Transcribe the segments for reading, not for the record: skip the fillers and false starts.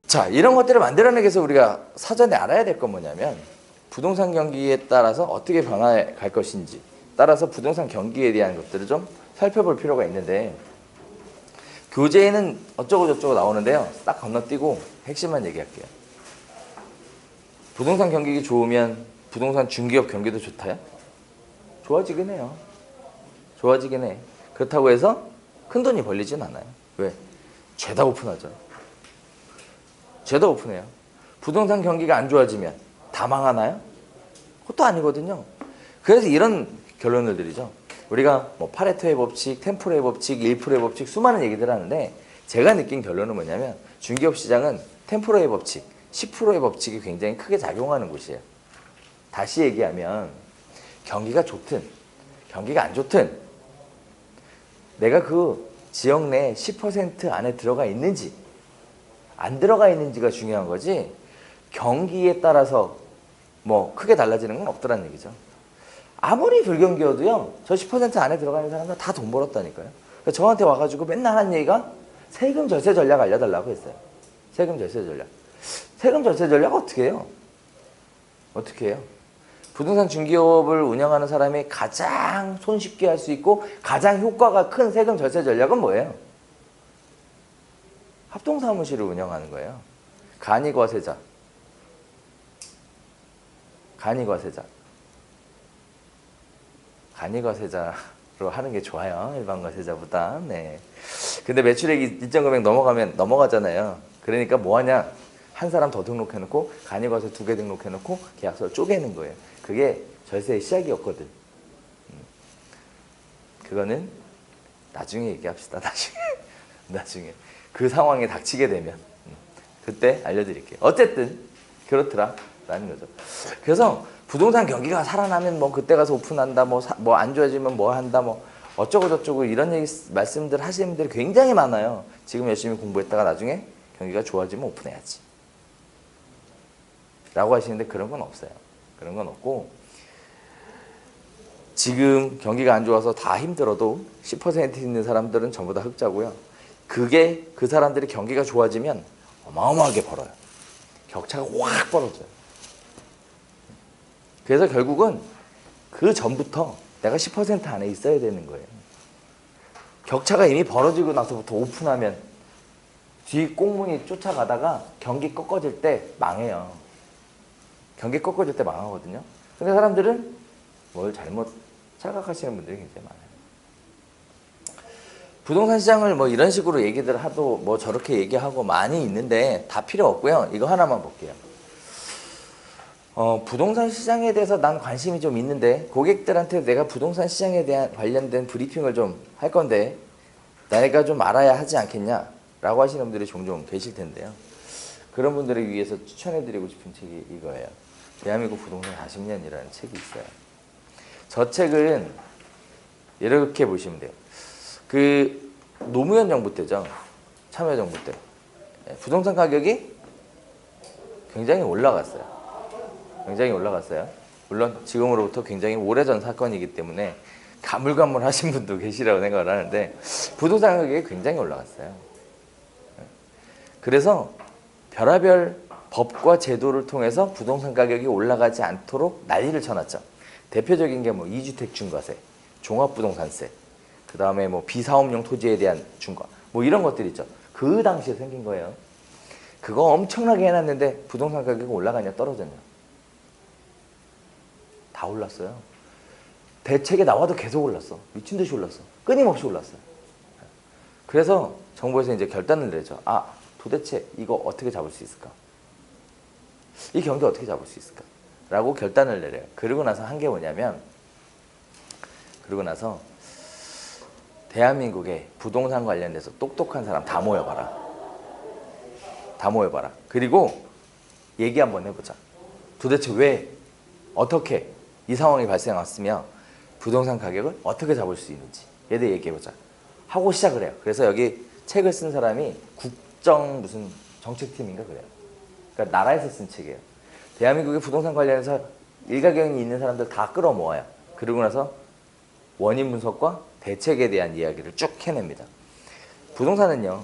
자, 이런 것들을 만들어내기 위해서 우리가 사전에 알아야 될 건 뭐냐면 부동산 경기에 따라서 어떻게 변화해 갈 것인지 따라서 부동산 경기에 대한 것들을 좀 살펴볼 필요가 있는데 교재에는 어쩌고 저쩌고 나오는데요. 딱 건너뛰고 핵심만 얘기할게요. 부동산 경기가 좋으면 부동산 중개업 경기도 좋다요? 좋아지긴 해요. 좋아지긴 해. 그렇다고 해서 큰돈이 벌리진 않아요. 왜? 죄다 오픈하죠. 죄다 오픈해요. 부동산 경기가 안 좋아지면 다 망하나요? 그것도 아니거든요. 그래서 이런 결론을 드리죠. 우리가 뭐 파레토의 법칙, 템포의 법칙, 1%의 법칙 수많은 얘기들 하는데 제가 느낀 결론은 뭐냐면 중개업 시장은 템포의 법칙, 10%의 법칙이 굉장히 크게 작용하는 곳이에요. 다시 얘기하면 경기가 좋든 경기가 안 좋든 내가 그 지역 내 10% 안에 들어가 있는지 안 들어가 있는지가 중요한 거지 경기에 따라서 뭐 크게 달라지는 건 없더란 얘기죠. 아무리 불경기여도요. 저 10% 안에 들어가 있는 사람들 다 돈 벌었다니까요. 그러니까 저한테 와가지고 맨날 하는 얘기가 세금 절세 전략 알려달라고 했어요. 세금 절세 전략. 세금 절세 전략 어떻게 해요? 어떻게 해요? 부동산 중개업을 운영하는 사람이 가장 손쉽게 할 수 있고 가장 효과가 큰 세금 절세 전략은 뭐예요? 합동사무실을 운영하는 거예요. 간이과세자. 간이과세자. 간이과세자로 하는 게 좋아요. 일반과세자보다. 네. 근데 매출액이 일정 금액 넘어가잖아요. 그러니까 뭐 하냐? 한 사람 더 등록해놓고 간이과세 2개 등록해놓고 계약서를 쪼개는 거예요. 그게 절세의 시작이었거든. 그거는 나중에 얘기합시다. 나중에. 그 상황에 닥치게 되면 그때 알려드릴게요. 어쨌든 그렇더라라는 거죠. 그래서 부동산 경기가 살아나면 뭐 그때 가서 오픈한다, 뭐 안 좋아지면 뭐 한다, 뭐 어쩌고 저쩌고 이런 얘기 말씀들 하시는 분들이 굉장히 많아요. 지금 열심히 공부했다가 나중에 경기가 좋아지면 오픈해야지. 라고 하시는데 그런 건 없어요. 그런 건 없고 지금 경기가 안 좋아서 다 힘들어도 10% 있는 사람들은 전부 다 흑자고요. 그게 그 사람들이 경기가 좋아지면 어마어마하게 벌어요. 격차가 확 벌어져요. 그래서 결국은 그 전부터 내가 10% 안에 있어야 되는 거예요. 격차가 이미 벌어지고 나서부터 오픈하면 뒤 꽁무니 쫓아가다가 경기 꺾어질 때 망해요. 경기 꺾어질 때 망하거든요. 근데 사람들은 뭘 잘못 착각하시는 분들이 굉장히 많아요. 부동산 시장을 뭐 이런 식으로 얘기들 하도 뭐 저렇게 얘기하고 많이 있는데 다 필요 없고요. 이거 하나만 볼게요. 부동산 시장에 대해서 난 관심이 좀 있는데 고객들한테 내가 부동산 시장에 대한 관련된 브리핑을 좀 할 건데 내가 좀 알아야 하지 않겠냐 라고 하시는 분들이 종종 계실 텐데요. 그런 분들을 위해서 추천해드리고 싶은 책이 이거예요. 대한민국 부동산 40년이라는 책이 있어요. 저 책은 이렇게 보시면 돼요. 그 노무현 정부 때죠. 참여정부 때. 부동산 가격이 굉장히 올라갔어요. 굉장히 올라갔어요. 물론 지금으로부터 굉장히 오래전 사건이기 때문에 가물가물하신 분도 계시라고 생각을 하는데 부동산 가격이 굉장히 올라갔어요. 그래서 별의별 법과 제도를 통해서 부동산 가격이 올라가지 않도록 난리를 쳐놨죠. 대표적인 게 뭐 2주택 중과세, 종합부동산세, 그 다음에 뭐 비사업용 토지에 대한 중과, 뭐 이런 것들 있죠. 그 당시에 생긴 거예요. 그거 엄청나게 해놨는데 부동산 가격이 올라가냐 떨어졌냐? 다 올랐어요. 대책에 나와도 계속 올랐어. 미친 듯이 올랐어. 끊임없이 올랐어요. 그래서 정부에서 이제 결단을 내죠. 아, 도대체 이거 어떻게 잡을 수 있을까? 이 경기 어떻게 잡을 수 있을까? 라고 결단을 내려요. 그러고 나서 한 게 뭐냐면, 그러고 나서 대한민국에 부동산 관련돼서 똑똑한 사람 다 모여봐라. 다 모여봐라. 그리고 얘기 한번 해보자. 도대체 왜, 어떻게 이 상황이 발생했으며 부동산 가격을 어떻게 잡을 수 있는지 얘 대해 얘기해보자 하고 시작을 해요. 그래서 여기 책을 쓴 사람이 국정 무슨 정책팀인가 그래요. 그러니까 나라에서 쓴 책이에요. 대한민국의 부동산 관련해서 일가견이 있는 사람들 다 끌어모아요. 그러고 나서 원인 분석과 대책에 대한 이야기를 쭉 해냅니다. 부동산은요,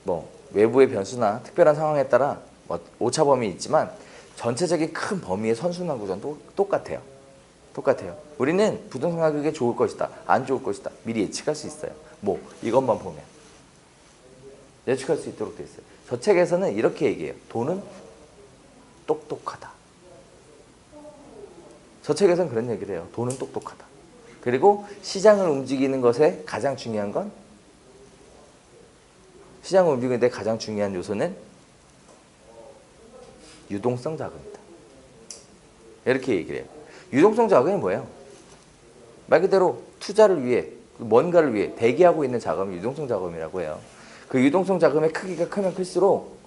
뭐 외부의 변수나 특별한 상황에 따라 오차범위 있지만 전체적인 큰 범위의 선순환 구조는 똑같아요. 똑같아요. 우리는 부동산 가격이 좋을 것이다, 안 좋을 것이다 미리 예측할 수 있어요. 뭐 이것만 보면 예측할 수 있도록 돼 있어요. 저 책에서는 이렇게 얘기해요. 돈은 똑똑하다. 저 책에서는 그런 얘기를 해요. 돈은 똑똑하다. 그리고 시장을 움직이는 것에 가장 중요한 건 시장을 움직이는 데 가장 중요한 요소는 유동성 자금이다. 이렇게 얘기를 해요. 유동성 자금이 뭐예요? 말 그대로 투자를 위해 뭔가를 위해 대기하고 있는 자금을 유동성 자금이라고 해요. 그 유동성 자금의 크기가 크면 클수록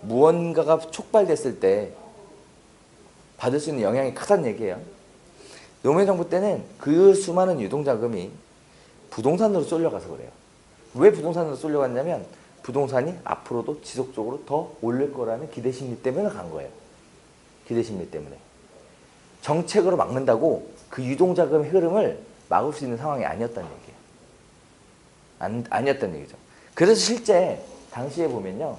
무언가가 촉발됐을 때 받을 수 있는 영향이 크다는 얘기예요. 노무현 정부 때는 그 수많은 유동자금이 부동산으로 쏠려가서 그래요. 왜 부동산으로 쏠려갔냐면 부동산이 앞으로도 지속적으로 더 오를 거라는 기대심리 때문에 간 거예요. 기대심리 때문에. 정책으로 막는다고 그 유동자금의 흐름을 막을 수 있는 상황이 아니었다는 얘기예요. 아니었다는 얘기죠. 그래서 실제 당시에 보면요.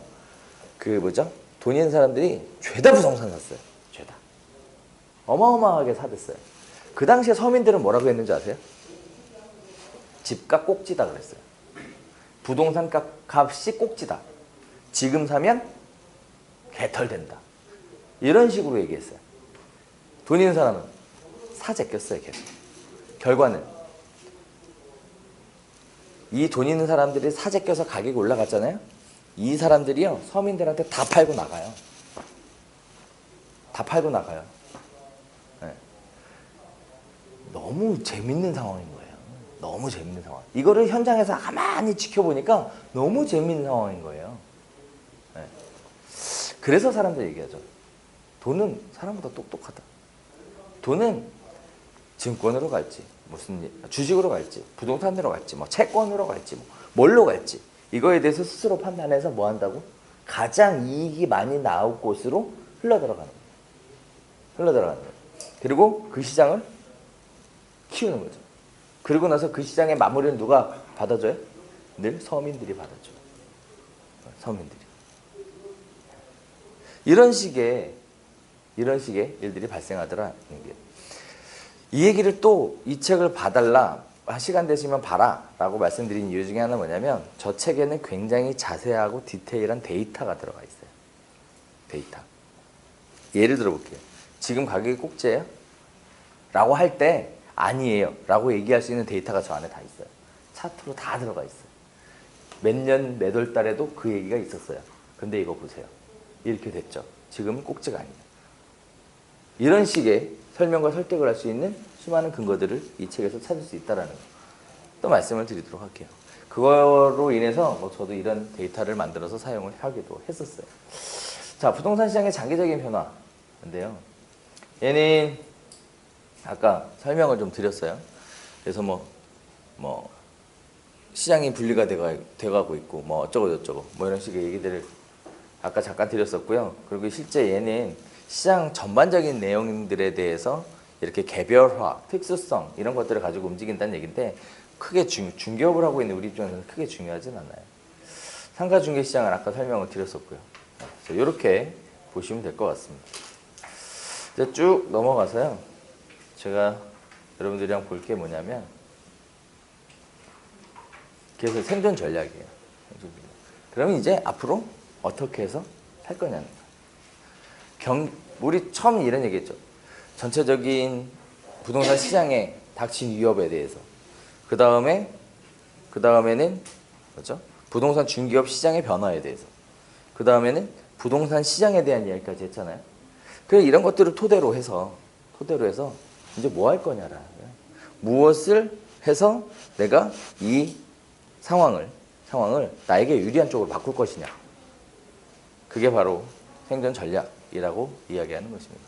돈 있는 사람들이 죄다 부동산 샀어요. 죄다. 어마어마하게 사댔어요. 그 당시에 서민들은 뭐라고 했는지 아세요? 집값 꼭지다 그랬어요. 부동산 값이 꼭지다. 지금 사면 개털된다. 이런 식으로 얘기했어요. 돈 있는 사람은 사 제꼈어요. 계속. 결과는 이 돈 있는 사람들이 사 제껴서 가격이 올라갔잖아요. 이 사람들이요. 서민들한테 다 팔고 나가요. 다 팔고 나가요. 네. 너무 재밌는 상황인 거예요. 너무 재밌는 상황. 이거를 현장에서 가만히 지켜보니까 너무 재밌는 상황인 거예요. 네. 그래서 사람들 얘기하죠. 돈은 사람보다 똑똑하다. 돈은 증권으로 갈지, 주식으로 갈지, 부동산으로 갈지, 채권으로 갈지, 뭘로 갈지 이거에 대해서 스스로 판단해서 뭐 한다고? 가장 이익이 많이 나올 곳으로 흘러들어가는 거예요. 흘러들어가는 거예요. 그리고 그 시장을 키우는 거죠. 그리고 나서 그 시장의 마무리는 누가 받아줘요? 늘 서민들이 받아줘요. 서민들이. 이런 식의 일들이 발생하더라. 이 얘기를 또 이 책을 봐달라, 시간 되시면 봐라 라고 말씀드린 이유 중에 하나 뭐냐면 저 책에는 굉장히 자세하고 디테일한 데이터가 들어가 있어요. 데이터. 예를 들어 볼게요. 지금 가격이 꼭지예요? 라고 할 때 아니에요 라고 얘기할 수 있는 데이터가 저 안에 다 있어요. 차트로 다 들어가 있어요. 몇 년 몇 월 달에도 그 얘기가 있었어요. 근데 이거 보세요. 이렇게 됐죠. 지금은 꼭지가 아니에요. 이런 식의 설명과 설득을 할 수 있는 수많은 근거들을 이 책에서 찾을 수 있다는 거. 또 말씀을 드리도록 할게요. 그거로 인해서 저도 이런 데이터를 만들어서 사용을 하기도 했었어요. 자, 부동산 시장의 장기적인 변화인데요. 얘는 아까 설명을 좀 드렸어요. 그래서 시장이 분리가 돼가고 있고 어쩌고 저쩌고 이런 식의 얘기들을 아까 잠깐 드렸었고요. 그리고 실제 얘는 시장 전반적인 내용들에 대해서 이렇게 개별화, 특수성 이런 것들을 가지고 움직인다는 얘기인데 크게 중개업을 하고 있는 우리 입장에서는 크게 중요하진 않아요. 상가 중개 시장을 아까 설명을 드렸었고요. 이렇게 보시면 될 것 같습니다. 이제 쭉 넘어가서요. 제가 여러분들이랑 볼 게 뭐냐면 그래서 생존 전략이에요. 그러면 이제 앞으로 어떻게 해서 살 거냐는 거예요. 우리 처음 이런 얘기했죠. 전체적인 부동산 시장에 닥친 위협에 대해서. 그 다음에는 뭐죠? 부동산 중개업 시장의 변화에 대해서. 그 다음에는 부동산 시장에 대한 이야기까지 했잖아요. 그래 이런 것들을 토대로 해서 이제 뭐 할 거냐라. 무엇을 해서 내가 이 상황을 나에게 유리한 쪽으로 바꿀 것이냐. 그게 바로 생존 전략이라고 이야기하는 것입니다.